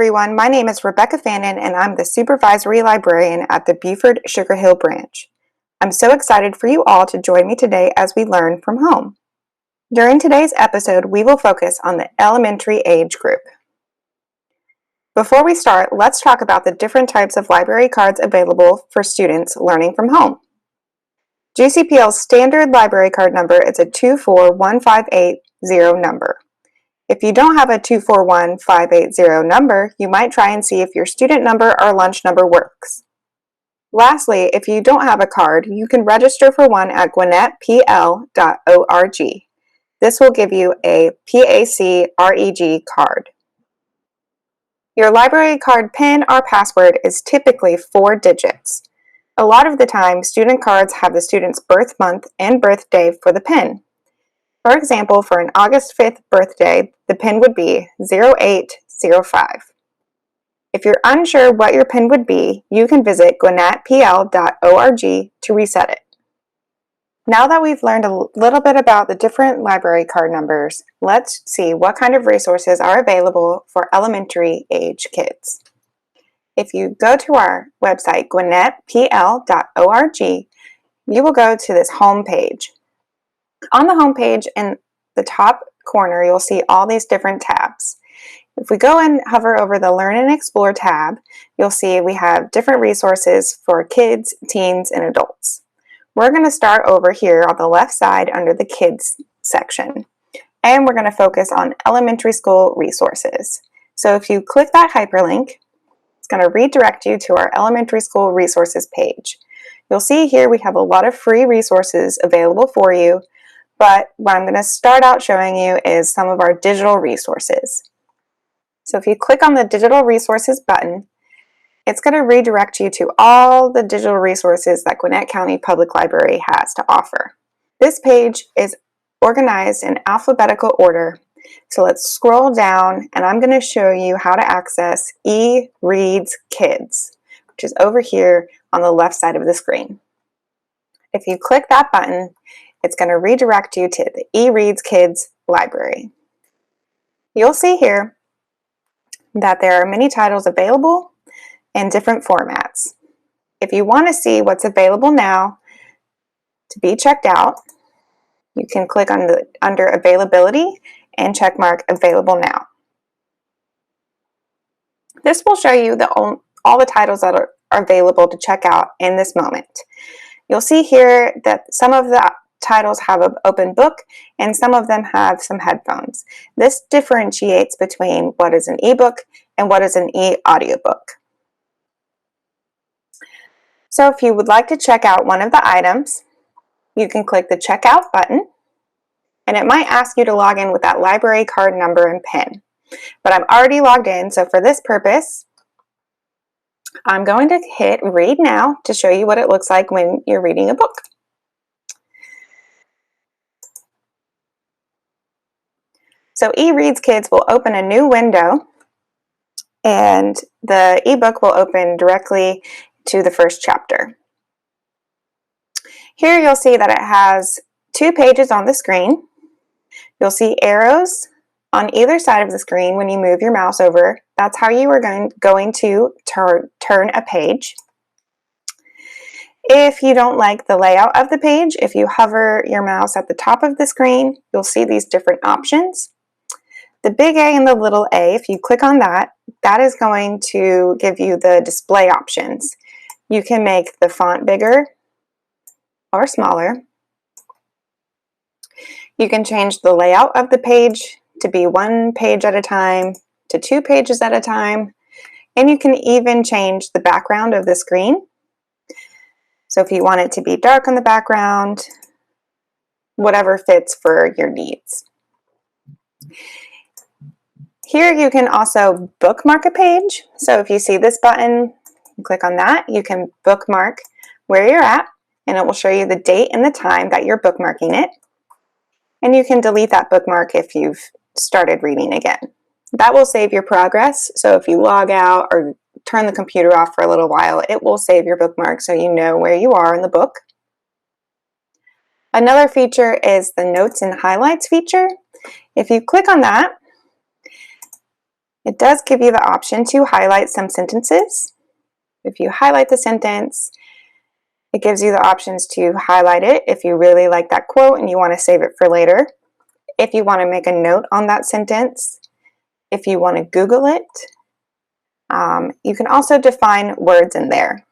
everyone, my name is Rebecca Fannin and I'm the Supervisory Librarian at the Beaufort Sugar Hill branch. I'm so excited for you all to join me today as we learn from home. During today's episode, we will focus on the elementary age group. Before we start, let's talk about the different types of library cards available for students learning from home. GCPL's standard library card number is a 241580 number. If you don't have a 241580 number, you might try and see if your student number or lunch number works. Lastly, if you don't have a card, you can register for one at gwinnettpl.org. This will give you a PAC-REG card. Your library card PIN or password is typically 4 digits. A lot of the time, student cards have the student's birth month and birthday for the PIN. For example, for an August 5th birthday, the PIN would be 0805. If you're unsure what your PIN would be, you can visit gwinnettpl.org to reset it. Now that we've learned a little bit about the different library card numbers, let's see what kind of resources are available for elementary age kids. If you go to our website, gwinnettpl.org, you will go to this home page. On the home page in the top corner, you'll see all these different tabs. If we go and hover over the Learn and Explore tab, you'll see we have different resources for kids, teens, and adults. We're going to start over here on the left side under the Kids section, and we're going to focus on elementary school resources. So if you click that hyperlink, it's going to redirect you to our elementary school resources page. You'll see here we have a lot of free resources available for you, but what I'm going to start out showing you is some of our digital resources. So if you click on the digital resources button, it's going to redirect you to all the digital resources that Gwinnett County Public Library has to offer. This page is organized in alphabetical order. So let's scroll down and I'm going to show you how to access eReads Kids, which is over here on the left side of the screen. If you click that button, it's going to redirect you to the eReads Kids library. You'll see here that there are many titles available in different formats. If you want to see what's available now to be checked out, you can click on under Availability and check mark Available Now. This will show you all the titles that are available to check out in this moment. You'll see here that some of the titles have an open book and some of them have some headphones. This differentiates between what is an ebook and what is an e-audiobook. So if you would like to check out one of the items, you can click the Checkout button, and it might ask you to log in with that library card number and PIN. But I'm already logged in, so for this purpose, I'm going to hit Read Now to show you what it looks like when you're reading a book. So eReads Kids will open a new window and the ebook will open directly to the first chapter. Here you'll see that it has 2 pages on the screen. You'll see arrows on either side of the screen when you move your mouse over. That's how you are going to turn a page. If you don't like the layout of the page, if you hover your mouse at the top of the screen, you'll see these different options. The big A and the little a, if you click on that, that is going to give you the display options. You can make the font bigger or smaller. You can change the layout of the page to be 1 page at a time to 2 pages at a time, and you can even change the background of the screen. So if you want it to be dark on the background, whatever fits for your needs. Here you can also bookmark a page. So if you see this button, you click on that, you can bookmark where you're at, and it will show you the date and the time that you're bookmarking it. And you can delete that bookmark if you've started reading again. That will save your progress. So if you log out or turn the computer off for a little while, it will save your bookmark so you know where you are in the book. Another feature is the Notes and Highlights feature. If you click on that, It does give you the option to highlight some sentences. If you highlight the sentence, it gives you the options to highlight it if you really like that quote and you want to save it for later. If you want to make a note on that sentence, if you want to Google it, you can also define words in there.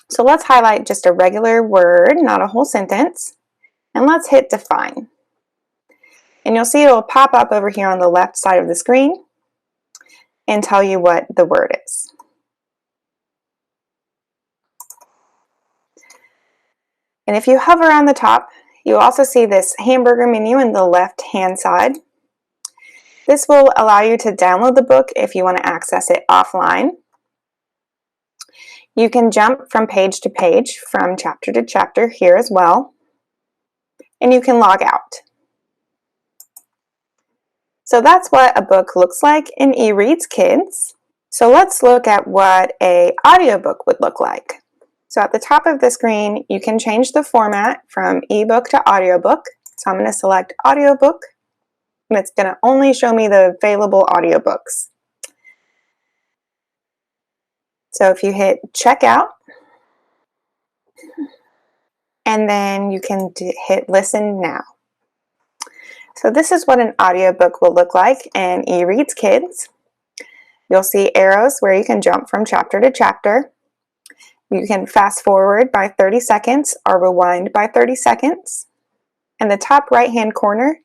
So let's highlight just a regular word, not a whole sentence, and let's hit define. And you'll see it will pop up over here on the left side of the screen and tell you what the word is. And if you hover on the top, you'll also see this hamburger menu in the left-hand side. This will allow you to download the book if you want to access it offline. You can jump from page to page, from chapter to chapter here as well. And you can log out. So that's what a book looks like in eReads Kids. So let's look at what an audiobook would look like. So at the top of the screen, you can change the format from ebook to audiobook. So I'm going to select audiobook, and it's going to only show me the available audiobooks. So if you hit checkout, and then you can hit listen now. So this is what an audiobook will look like in eReads Kids. You'll see arrows where you can jump from chapter to chapter. You can fast forward by 30 seconds or rewind by 30 seconds. In the top right hand corner,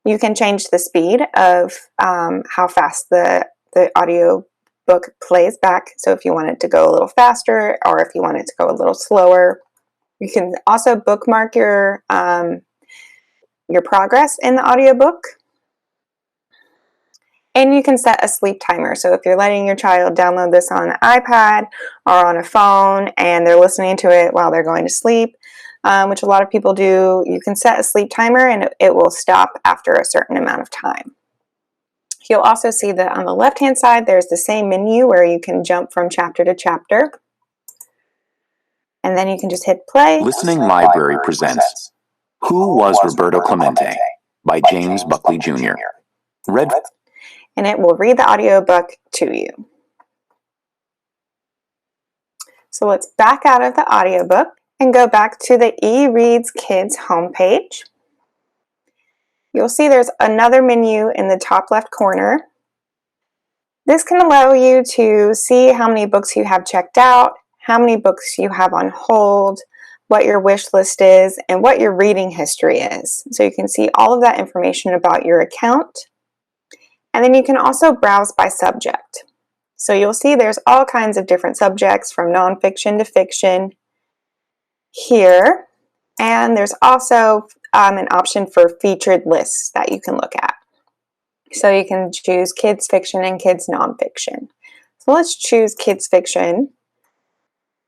you can change the speed of how fast the audio book plays back. So if you want it to go a little faster or if you want it to go a little slower. You can also bookmark your progress in the audiobook. And you can set a sleep timer. So if you're letting your child download this on an iPad or on a phone and they're listening to it while they're going to sleep, which a lot of people do, you can set a sleep timer and it will stop after a certain amount of time. You'll also see that on the left-hand side, there's the same menu where you can jump from chapter to chapter. And then you can just hit play. Listening Library presents Who Was Roberto Clemente by James Buckley Jr. Read, and it will read the audiobook to you. So let's back out of the audiobook and go back to the eReads Kids homepage. You'll see there's another menu in the top left corner. This can allow you to see how many books you have checked out, how many books you have on hold, what your wish list is, and what your reading history is. So you can see all of that information about your account. And then you can also browse by subject. So you'll see there's all kinds of different subjects from nonfiction to fiction here. And there's also an option for featured lists that you can look at. So you can choose kids fiction and kids nonfiction. So let's choose kids fiction,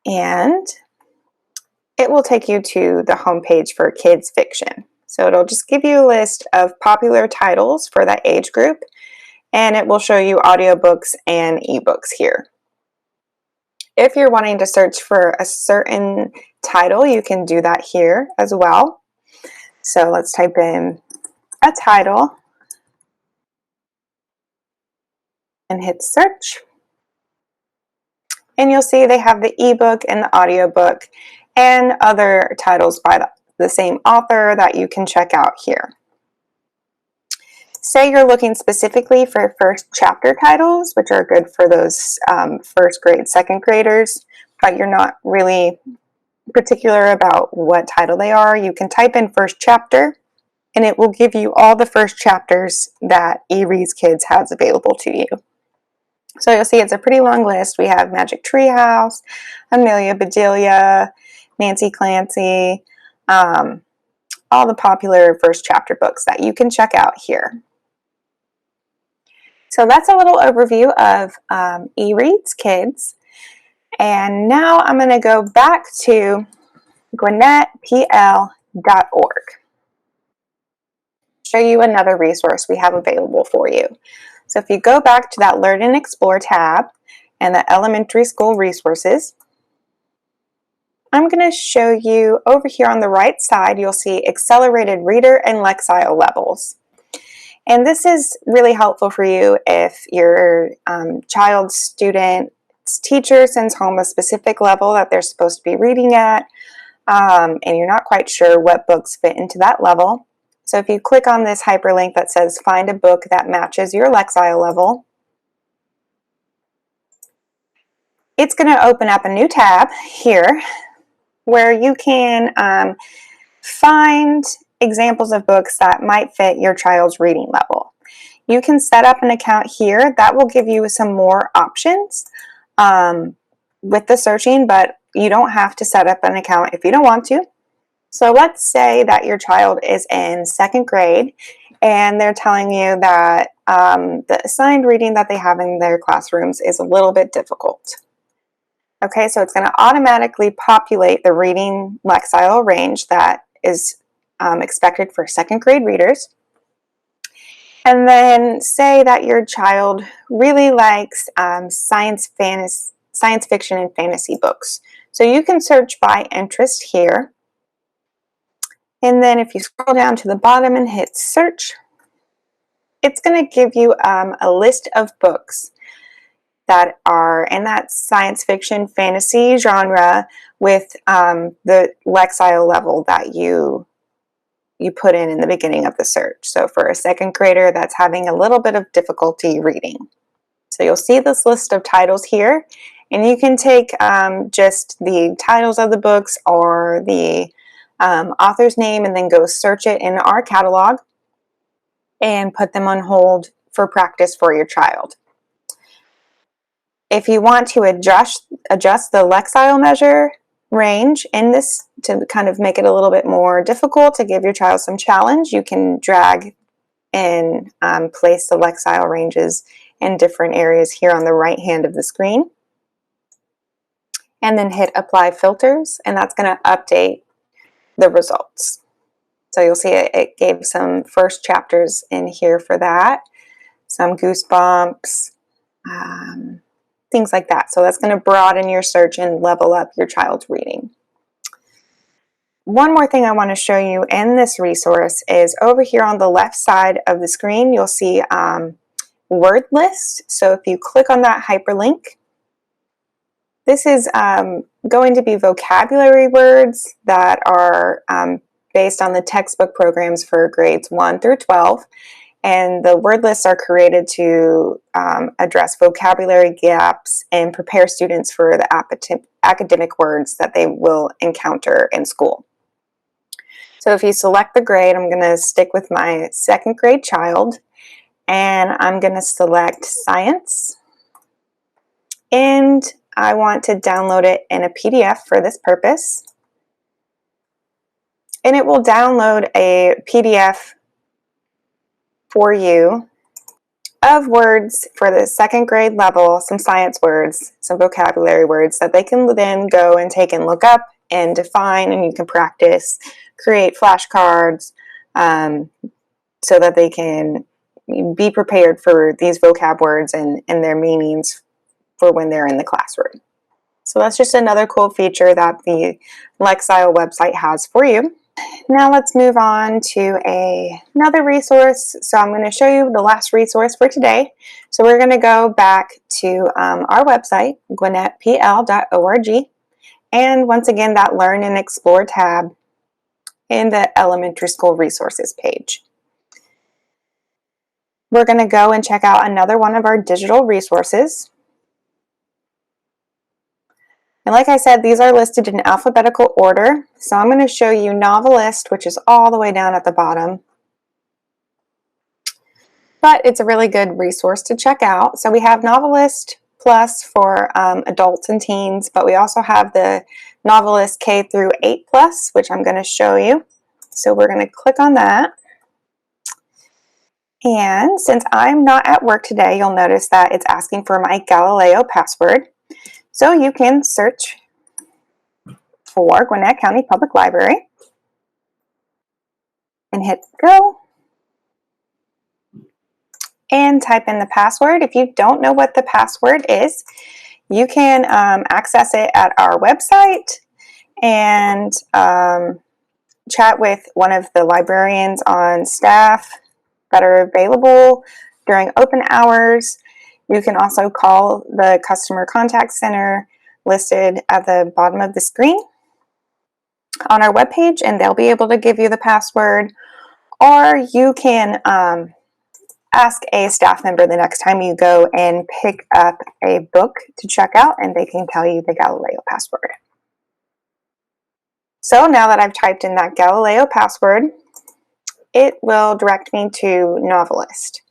and it will take you to the homepage for kids fiction. So it'll just give you a list of popular titles for that age group, and it will show you audiobooks and ebooks here. If you're wanting to search for a certain title, you can do that here as well. So let's type in a title and hit search. And you'll see they have the ebook and the audiobook and other titles by the same author that you can check out here. Say you're looking specifically for first chapter titles, which are good for those first grade, second graders, but you're not really particular about what title they are. You can type in first chapter, and it will give you all the first chapters that eReads Kids has available to you. So you'll see it's a pretty long list. We have Magic Treehouse, Amelia Bedelia, Nancy Clancy, all the popular first chapter books that you can check out here. So that's a little overview of eReads Kids. And now I'm going to go back to GwinnettPL.org. Show you another resource we have available for you. So if you go back to that Learn and Explore tab and the elementary school resources, I'm going to show you over here on the right side, you'll see accelerated reader and Lexile levels. And this is really helpful for you if your child's student's teacher sends home a specific level that they're supposed to be reading at, and you're not quite sure what books fit into that level. So if you click on this hyperlink that says find a book that matches your Lexile level, it's going to open up a new tab here where you can find examples of books that might fit your child's reading level. You can set up an account here. That will give you some more options with the searching, but you don't have to set up an account if you don't want to. So let's say that your child is in 2nd grade and they're telling you that the assigned reading that they have in their classrooms is a little bit difficult. Okay, so it's going to automatically populate the reading Lexile range that is expected for 2nd grade readers. And then say that your child really likes science fiction and fantasy books. So you can search by interest here. And then if you scroll down to the bottom and hit search, it's going to give you a list of books that are in that science fiction fantasy genre with the Lexile level that you put in the beginning of the search. So for a 2nd grader that's having a little bit of difficulty reading. So you'll see this list of titles here, and you can take just the titles of the books or the author's name and then go search it in our catalog and put them on hold for practice for your child. If you want to adjust the Lexile measure range in this to kind of make it a little bit more difficult to give your child some challenge, you can drag and place the Lexile ranges in different areas here on the right hand of the screen. And then hit apply filters, and that's going to update the results. So you'll see it gave some first chapters in here for that, some Goosebumps, things like that. So that's going to broaden your search and level up your child's reading. One more thing I want to show you in this resource is over here on the left side of the screen, you'll see word list. So if you click on that hyperlink, this is going to be vocabulary words that are based on the textbook programs for grades 1 through 12. And the word lists are created to address vocabulary gaps and prepare students for the academic words that they will encounter in school. So if you select the grade, I'm going to stick with my 2nd grade child, and I'm going to select science. And I want to download it in a PDF for this purpose. And it will download a PDF for you of words for the 2nd grade level, some science words, some vocabulary words that they can then go and take and look up and define, and you can practice, create flashcards so that they can be prepared for these vocab words and their meanings for when they're in the classroom. So that's just another cool feature that the Lexile website has for you. Now let's move on to another resource. So I'm going to show you the last resource for today. So we're going to go back to our website, gwinnettpl.org. And once again, that Learn and Explore tab in the elementary school resources page. We're going to go and check out another one of our digital resources. And like I said, these are listed in alphabetical order. So I'm going to show you Novelist, which is all the way down at the bottom. But it's a really good resource to check out. So we have Novelist Plus for adults and teens, but we also have the Novelist K through 8 Plus, which I'm going to show you. So we're going to click on that. And since I'm not at work today, you'll notice that it's asking for my Galileo password. So you can search for Gwinnett County Public Library and hit go and type in the password. If you don't know what the password is, you can access it at our website and chat with one of the librarians on staff that are available during open hours. You can also call the customer contact center listed at the bottom of the screen on our webpage, and they'll be able to give you the password, or you can ask a staff member the next time you go and pick up a book to check out, and they can tell you the Galileo password. So now that I've typed in that Galileo password, it will direct me to Novelist.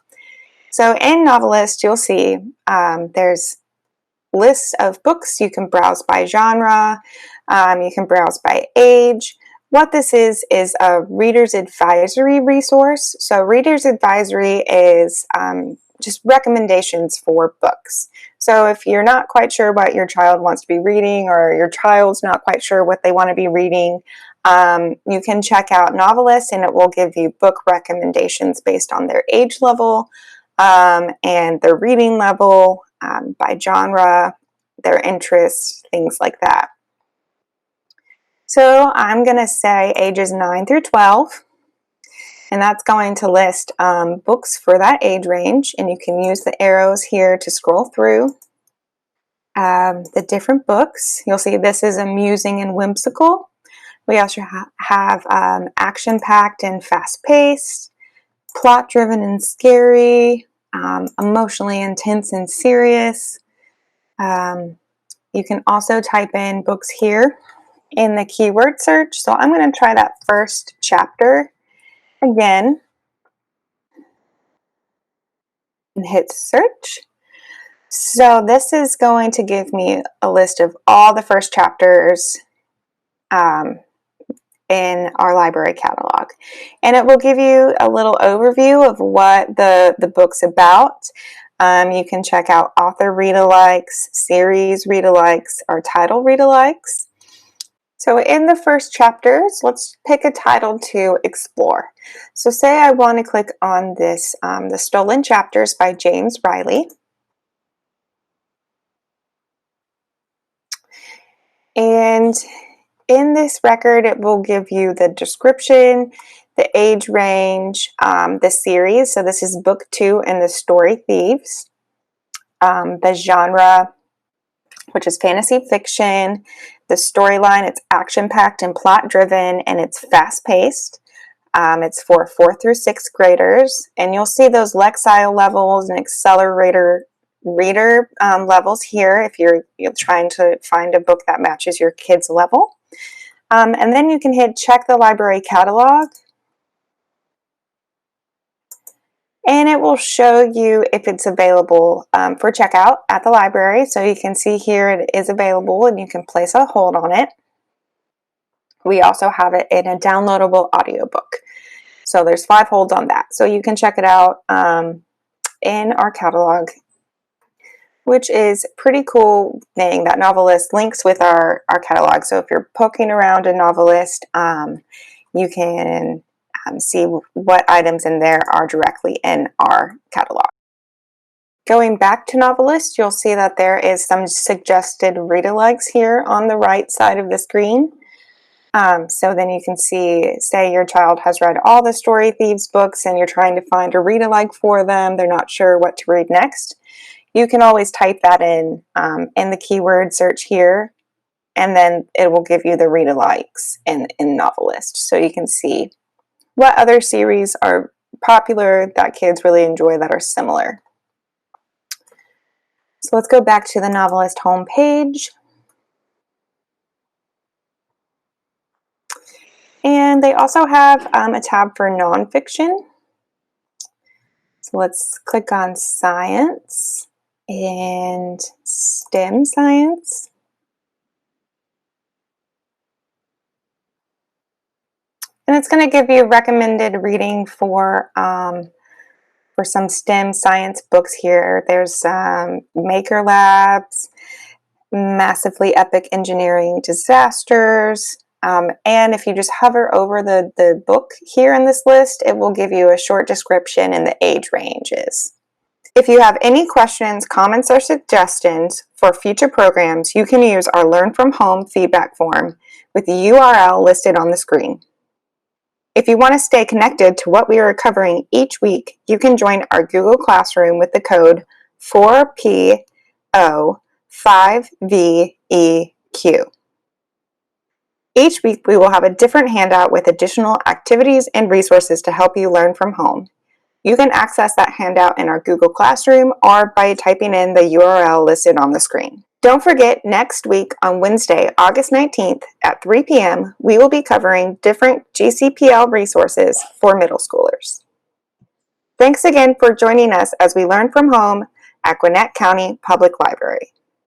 So in Novelist, you'll see there's lists of books. You can browse by genre, you can browse by age. What this is a Reader's Advisory resource. So Reader's Advisory is just recommendations for books. So if you're not quite sure what your child wants to be reading, or your child's not quite sure what they want to be reading, you can check out Novelist, and it will give you book recommendations based on their age level and their reading level, by genre, their interests, things like that. So I'm going to say ages 9 through 12, and that's going to list books for that age range, and you can use the arrows here to scroll through the different books. You'll see this is amusing and whimsical. We also have action-packed and fast-paced, plot-driven and scary, emotionally intense and serious. You can also type in books here in the keyword search. So I'm going to try that first chapter again and hit search. So this is going to give me a list of all the first chapters in our library catalog, and it will give you a little overview of what the book's about. You can check out author read-alikes, series read-alikes, or title read-alikes. So in the first chapters, let's pick a title to explore. So say I want to click on this, The Stolen Chapters by James Riley. And in this record, it will give you the description, the age range, the series. So this is book 2 in the story Thieves. The genre, which is fantasy fiction. The storyline, it's action-packed and plot-driven, and it's fast-paced. It's for 4th through 6th graders, and you'll see those Lexile levels and accelerator reader levels here if you're trying to find a book that matches your kid's level. And then you can hit check the library catalog, and it will show you if it's available for checkout at the library. So you can see here it is available, and you can place a hold on it. We also have it in a downloadable audiobook. So there's 5 holds on that. So you can check it out in our catalog, which is pretty cool thing that Novelist links with our catalog. So if you're poking around a Novelist, you can see what items in there are directly in our catalog. Going back to Novelist, you'll see that there is some suggested read-alikes here on the right side of the screen. So then you can see, say your child has read all the Story Thieves books and you're trying to find a read-alike for them, they're not sure what to read next. You can always type that in the keyword search here, and then it will give you the read-alikes in Novelist. So you can see what other series are popular that kids really enjoy that are similar. So let's go back to the Novelist homepage. And they also have a tab for nonfiction. So let's click on science and STEM science. And it's going to give you recommended reading for some STEM science books here. There's Maker Labs, Massively Epic Engineering Disasters, and if you just hover over the book here in this list, it will give you a short description and the age ranges. If you have any questions, comments, or suggestions for future programs, you can use our Learn from Home feedback form with the URL listed on the screen. If you want to stay connected to what we are covering each week, you can join our Google Classroom with the code 4PO5VEQ. Each week, we will have a different handout with additional activities and resources to help you learn from home. You can access that handout in our Google Classroom or by typing in the URL listed on the screen. Don't forget, next week on Wednesday, August 19th at 3 p.m., we will be covering different GCPL resources for middle schoolers. Thanks again for joining us as we learn from home at Gwinnett County Public Library.